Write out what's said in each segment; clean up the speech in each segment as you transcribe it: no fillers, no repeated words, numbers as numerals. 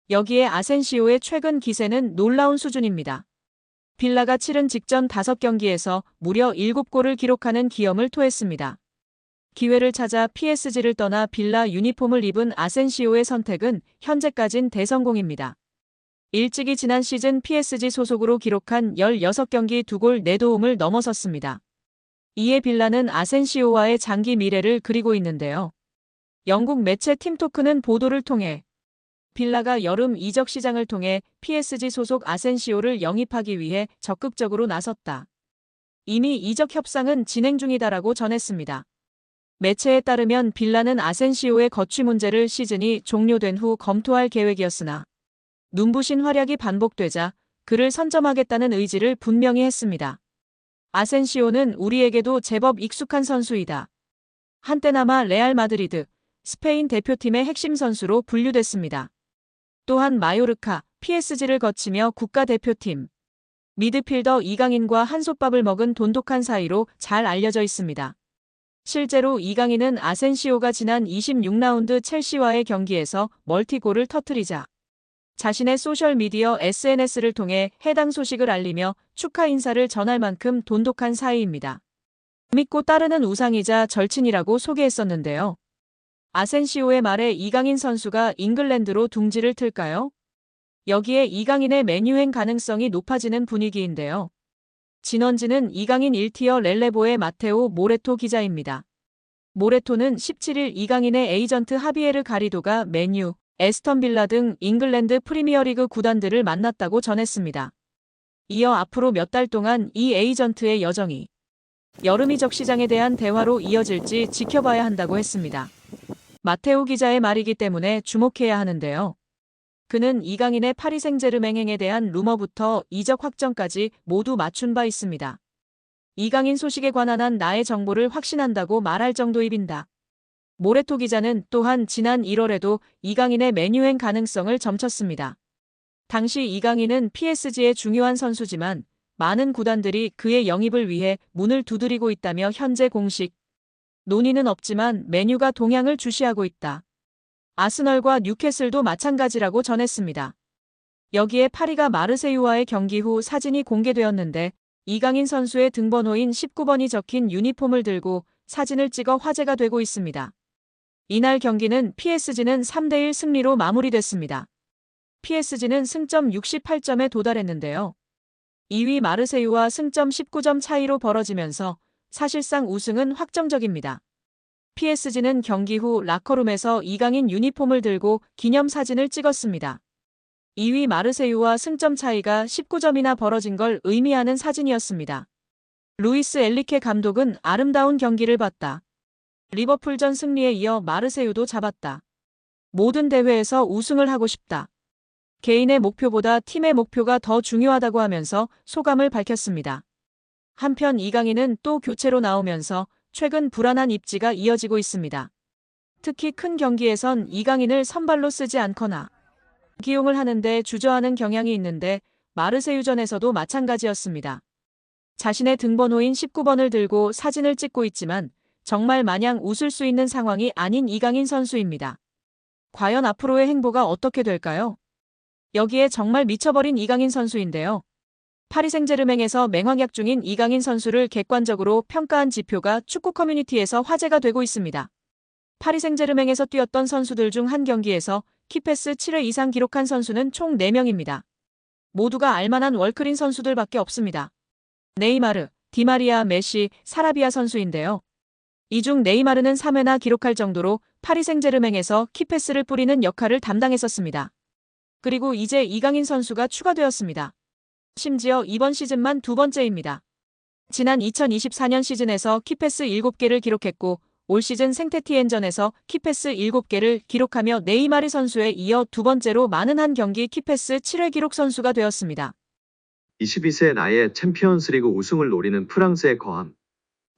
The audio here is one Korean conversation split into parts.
여기에 아센시오의 최근 기세는 놀라운 수준입니다. 빌라가 치른 직전 5경기에서 무려 7골을 기록하는 기염을 토했습니다. 기회를 찾아 PSG를 떠나 빌라 유니폼을 입은 아센시오의 선택은 현재까진 대성공입니다. 일찍이 지난 시즌 PSG 소속으로 기록한 16경기 2골 4도움을 넘어섰습니다. 이에 빌라는 아센시오와의 장기 미래를 그리고 있는데요. 영국 매체 팀토크는 보도를 통해 빌라가 여름 이적 시장을 통해 PSG 소속 아센시오를 영입하기 위해 적극적으로 나섰다. 이미 이적 협상은 진행 중이다라고 전했습니다. 매체에 따르면 빌라는 아센시오의 거취 문제를 시즌이 종료된 후 검토할 계획이었으나 눈부신 활약이 반복되자 그를 선점하겠다는 의지를 분명히 했습니다. 아센시오는 우리에게도 제법 익숙한 선수이다. 한때나마 레알 마드리드, 스페인 대표팀의 핵심 선수로 분류됐습니다. 또한 마요르카, PSG를 거치며 국가대표팀, 미드필더 이강인과 한솥밥을 먹은 돈독한 사이로 잘 알려져 있습니다. 실제로 이강인은 아센시오가 지난 26라운드 첼시와의 경기에서 멀티골을 터뜨리자 자신의 소셜미디어 SNS를 통해 해당 소식을 알리며 축하 인사를 전할 만큼 돈독한 사이입니다. 믿고 따르는 우상이자 절친이라고 소개했었는데요. 아센시오의 말에 이강인 선수가 잉글랜드로 둥지를 틀까요? 여기에 이강인의 맨유행 가능성이 높아지는 분위기인데요. 진원지는 이강인 1티어 렐레보의 마테오 모레토 기자입니다. 모레토는 17일 이강인의 에이전트 하비에르 가리도가 맨유, 에스턴 빌라 등 잉글랜드 프리미어리그 구단들을 만났다고 전했습니다. 이어 앞으로 몇 달 동안 이 에이전트의 여정이 여름 이적 시장에 대한 대화로 이어질지 지켜봐야 한다고 했습니다. 마테오 기자의 말이기 때문에 주목해야 하는데요. 그는 이강인의 파리 생제르맹행에 대한 루머부터 이적 확정까지 모두 맞춘 바 있습니다. 이강인 소식에 관한 한 나의 정보를 확신한다고 말할 정도입니다. 모레토 기자는 또한 지난 1월에도 이강인의 맨유행 가능성을 점쳤습니다. 당시 이강인은 PSG의 중요한 선수지만 많은 구단들이 그의 영입을 위해 문을 두드리고 있다며 현재 공식 논의는 없지만 맨유가 동향을 주시하고 있다. 아스널과 뉴캐슬도 마찬가지라고 전했습니다. 여기에 파리가 마르세유와의 경기 후 사진이 공개되었는데 이강인 선수의 등번호인 19번이 적힌 유니폼을 들고 사진을 찍어 화제가 되고 있습니다. 이날 경기는 PSG는 3대1 승리로 마무리됐습니다. PSG는 승점 68점에 도달했는데요. 2위 마르세유와 승점 19점 차이로 벌어지면서 사실상 우승은 확정적입니다. PSG는 경기 후 라커룸에서 이강인 유니폼을 들고 기념사진을 찍었습니다. 2위 마르세유와 승점 차이가 19점이나 벌어진 걸 의미하는 사진이었습니다. 루이스 엘리케 감독은 아름다운 경기를 봤다. 리버풀전 승리에 이어 마르세유도 잡았다. 모든 대회에서 우승을 하고 싶다. 개인의 목표보다 팀의 목표가 더 중요하다고 하면서 소감을 밝혔습니다. 한편 이강인은 또 교체로 나오면서 최근 불안한 입지가 이어지고 있습니다. 특히 큰 경기에선 이강인을 선발로 쓰지 않거나 기용을 하는데 주저하는 경향이 있는데 마르세유전에서도 마찬가지였습니다. 자신의 등번호인 19번을 들고 사진을 찍고 있지만 정말 마냥 웃을 수 있는 상황이 아닌 이강인 선수입니다. 과연 앞으로의 행보가 어떻게 될까요? 여기에 정말 미쳐버린 이강인 선수인데요. 파리 생제르맹에서 맹활약 중인 이강인 선수를 객관적으로 평가한 지표가 축구 커뮤니티에서 화제가 되고 있습니다. 파리 생제르맹에서 뛰었던 선수들 중 한 경기에서 키패스 7회 이상 기록한 선수는 총 4명입니다. 모두가 알만한 월클인 선수들밖에 없습니다. 네이마르, 디마리아, 메시, 사라비아 선수인데요. 이 중 네이마르는 3회나 기록할 정도로 파리 생제르맹에서 키패스를 뿌리는 역할을 담당했었습니다. 그리고 이제 이강인 선수가 추가되었습니다. 심지어 이번 시즌만 2번째입니다. 지난 2024년 시즌에서 키패스 7개를 기록했고 올 시즌 생테티엔전에서 키패스 7개를 기록하며 네이마르 선수에 이어 2번째로 많은 한 경기 키패스 7회 기록 선수가 되었습니다. 22세 나이에 챔피언스리그 우승을 노리는 프랑스의 거함.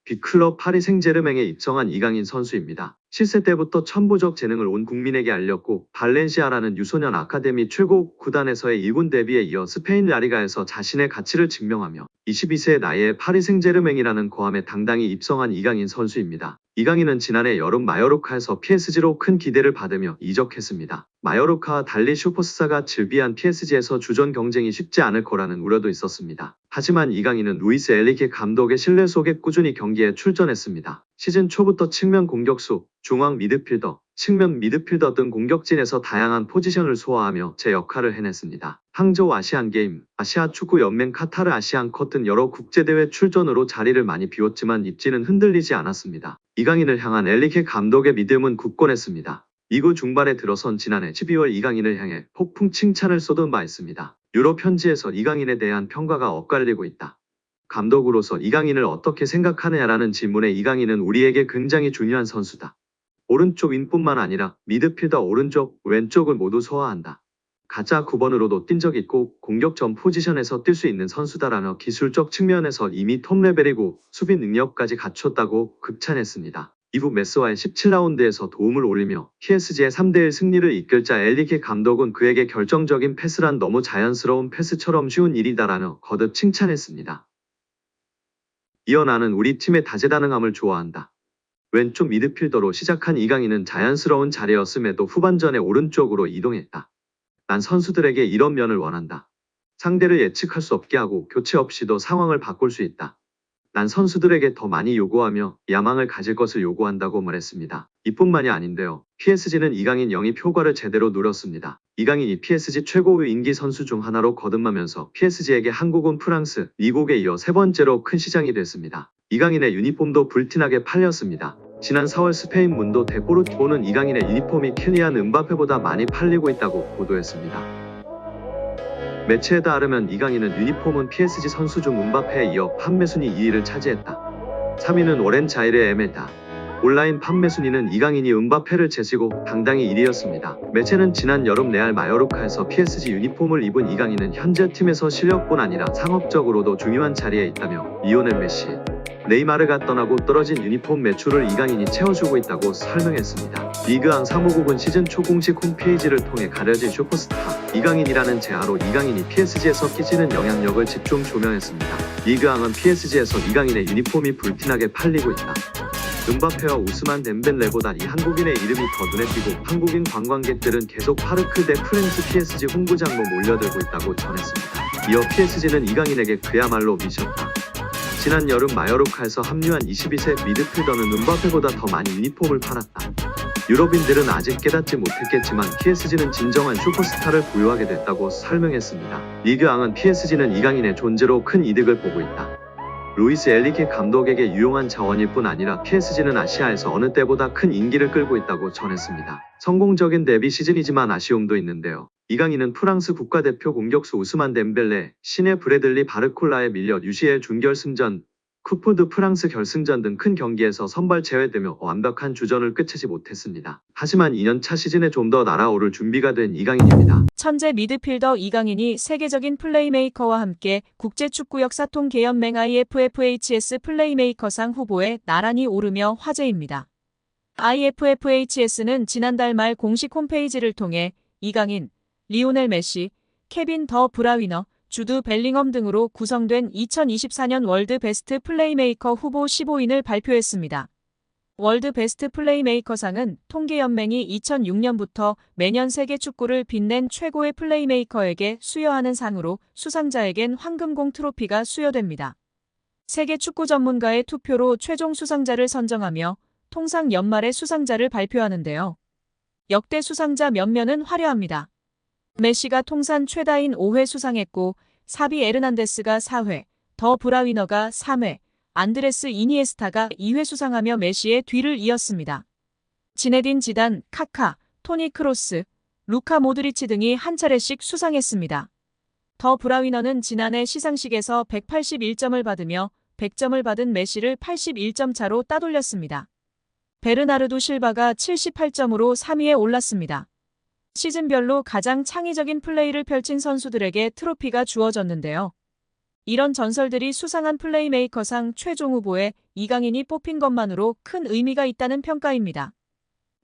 빅클럽 파리 생제르맹에 입성한 이강인 선수입니다. 7세 때부터 천부적 재능을 온 국민에게 알렸고 발렌시아라는 유소년 아카데미 최고 구단에서의 1군 데뷔에 이어 스페인 라리가에서 자신의 가치를 증명하며 22세 나이에 파리 생제르맹이라는 거함에 당당히 입성한 이강인 선수입니다. 이강인은 지난해 여름 마요르카에서 PSG로 큰 기대를 받으며 이적했습니다. 마요르카와 달리 슈퍼스타가 즐비한 PSG에서 주전 경쟁이 쉽지 않을 거라는 우려도 있었습니다. 하지만 이강인은 루이스 엔리케 감독의 신뢰 속에 꾸준히 경기에 출전했습니다. 시즌 초부터 측면 공격수, 중앙 미드필더, 측면 미드필더 등 공격진에서 다양한 포지션을 소화하며 제 역할을 해냈습니다. 항저우 아시안게임, 아시아축구연맹 카타르 아시안컵 등 여러 국제대회 출전으로 자리를 많이 비웠지만 입지는 흔들리지 않았습니다. 이강인을 향한 엔리케 감독의 믿음은 굳건했습니다. 이구 중반에 들어선 지난해 12월 이강인을 향해 폭풍 칭찬을 쏟은 바 있습니다. 유럽 현지에서 이강인에 대한 평가가 엇갈리고 있다. 감독으로서 이강인을 어떻게 생각하느냐라는 질문에 이강인은 우리에게 굉장히 중요한 선수다. 오른쪽 윙뿐만 아니라 미드필더 오른쪽, 왼쪽을 모두 소화한다. 가짜 9번으로도 뛴 적 있고 공격 전 포지션에서 뛸 수 있는 선수다라며 기술적 측면에서 이미 톱 레벨이고 수비 능력까지 갖췄다고 극찬했습니다. 이후 메스와의 17라운드에서 도움을 올리며 PSG의 3대1 승리를 이끌 자 엔리케 감독은 그에게 결정적인 패스란 너무 자연스러운 패스처럼 쉬운 일이다라며 거듭 칭찬했습니다. 이어 나는 우리 팀의 다재다능함을 좋아한다. 왼쪽 미드필더로 시작한 이강인은 자연스러운 자리였음에도 후반전에 오른쪽으로 이동했다. 난 선수들에게 이런 면을 원한다. 상대를 예측할 수 없게 하고 교체 없이도 상황을 바꿀 수 있다. 난 선수들에게 더 많이 요구하며 야망을 가질 것을 요구한다고 말했습니다. 이뿐만이 아닌데요. PSG는 이강인 영입 효과를 제대로 누렸습니다. 이강인이 PSG 최고의 인기 선수 중 하나로 거듭나면서 PSG에게 한국은 프랑스, 미국에 이어 세 번째로 큰 시장이 됐습니다. 이강인의 유니폼도 불티나게 팔렸습니다. 지난 4월 스페인 문도 데포르티보는 이강인의 유니폼이 킬리안 음바페보다 많이 팔리고 있다고 보도했습니다. 매체에 따르면 이강인은 유니폼은 PSG 선수 중 음바페에 이어 판매 순위 2위를 차지했다. 3위는 오렌 자이르 에메다. 온라인 판매 순위는 이강인이 음바페를 제치고 당당히 1위였습니다. 매체는 지난 여름 레알 마요르카에서 PSG 유니폼을 입은 이강인은 현재 팀에서 실력뿐 아니라 상업적으로도 중요한 자리에 있다며 리오넬 메시, 네이마르가 떠나고 떨어진 유니폼 매출을 이강인이 채워주고 있다고 설명했습니다. 리그앙 사무국은 시즌 초 공식 홈페이지를 통해 가려진 슈퍼스타 이강인이라는 제하로 이강인이 PSG에서 끼치는 영향력을 집중 조명했습니다. 리그앙은 PSG에서 이강인의 유니폼이 불티나게 팔리고 있다. 음바페와 우스만 덴벨레보다 이 한국인의 이름이 더 눈에 띄고 한국인 관광객들은 계속 파르크 대 프랭스 PSG 홍구장로 몰려들고 있다고 전했습니다. 이어 PSG는 이강인에게 그야말로 미쳤다. 지난 여름 마요르카에서 합류한 22세 미드필더는 음바페보다 더 많이 유니폼을 팔았다. 유럽인들은 아직 깨닫지 못했겠지만 PSG는 진정한 슈퍼스타를 보유하게 됐다고 설명했습니다. 리그앙은 PSG는 이강인의 존재로 큰 이득을 보고 있다. 루이스 엔리케 감독에게 유용한 자원일 뿐 아니라 PSG는 아시아에서 어느 때보다 큰 인기를 끌고 있다고 전했습니다. 성공적인 데뷔 시즌이지만 아쉬움도 있는데요. 이강인은 프랑스 국가대표 공격수 우스만 덴벨레, 신의 브래들리 바르콜라에 밀려 UCL 준결승전, 쿠프 드 프랑스 결승전 등 큰 경기에서 선발 제외되며 완벽한 주전을 꿰채지 못했습니다. 하지만 2년차 시즌에 좀 더 날아오를 준비가 된 이강인입니다. 천재 미드필더 이강인이 세계적인 플레이메이커와 함께 국제축구 역사통계연맹 IFFHS 플레이메이커상 후보에 나란히 오르며 화제입니다. IFFHS는 지난달 말 공식 홈페이지를 통해 이강인, 리오넬 메시, 케빈 더 브라위너, 주드 벨링엄 등으로 구성된 2024년 월드 베스트 플레이메이커 후보 15인을 발표했습니다. 월드 베스트 플레이메이커상은 통계연맹이 2006년부터 매년 세계 축구를 빛낸 최고의 플레이메이커에게 수여하는 상으로 수상자에겐 황금공 트로피가 수여됩니다. 세계 축구 전문가의 투표로 최종 수상자를 선정하며 통상 연말에 수상자를 발표하는데요. 역대 수상자 면면은 화려합니다. 메시가 통산 최다인 5회 수상했고 사비 에르난데스가 4회, 더 브라위너가 3회, 안드레스 이니에스타가 2회 수상하며 메시의 뒤를 이었습니다. 지네딘 지단, 카카, 토니 크로스, 루카 모드리치 등이 한 차례씩 수상했습니다. 더 브라위너는 지난해 시상식에서 181점을 받으며 100점을 받은 메시를 81점 차로 따돌렸습니다. 베르나르도 실바가 78점으로 3위에 올랐습니다. 시즌별로 가장 창의적인 플레이를 펼친 선수들에게 트로피가 주어졌는데요. 이런 전설들이 수상한 플레이메이커상 최종 후보에 이강인이 뽑힌 것만으로 큰 의미가 있다는 평가입니다.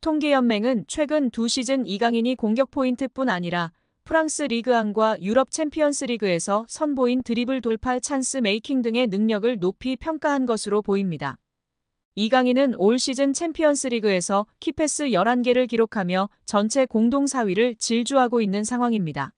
통계연맹은 최근 2시즌 이강인이 공격 포인트뿐 아니라 프랑스 리그앙과 유럽 챔피언스 리그에서 선보인 드리블 돌파 찬스 메이킹 등의 능력을 높이 평가한 것으로 보입니다. 이강인은 올 시즌 챔피언스 리그에서 키패스 11개를 기록하며 전체 공동 4위를 질주하고 있는 상황입니다.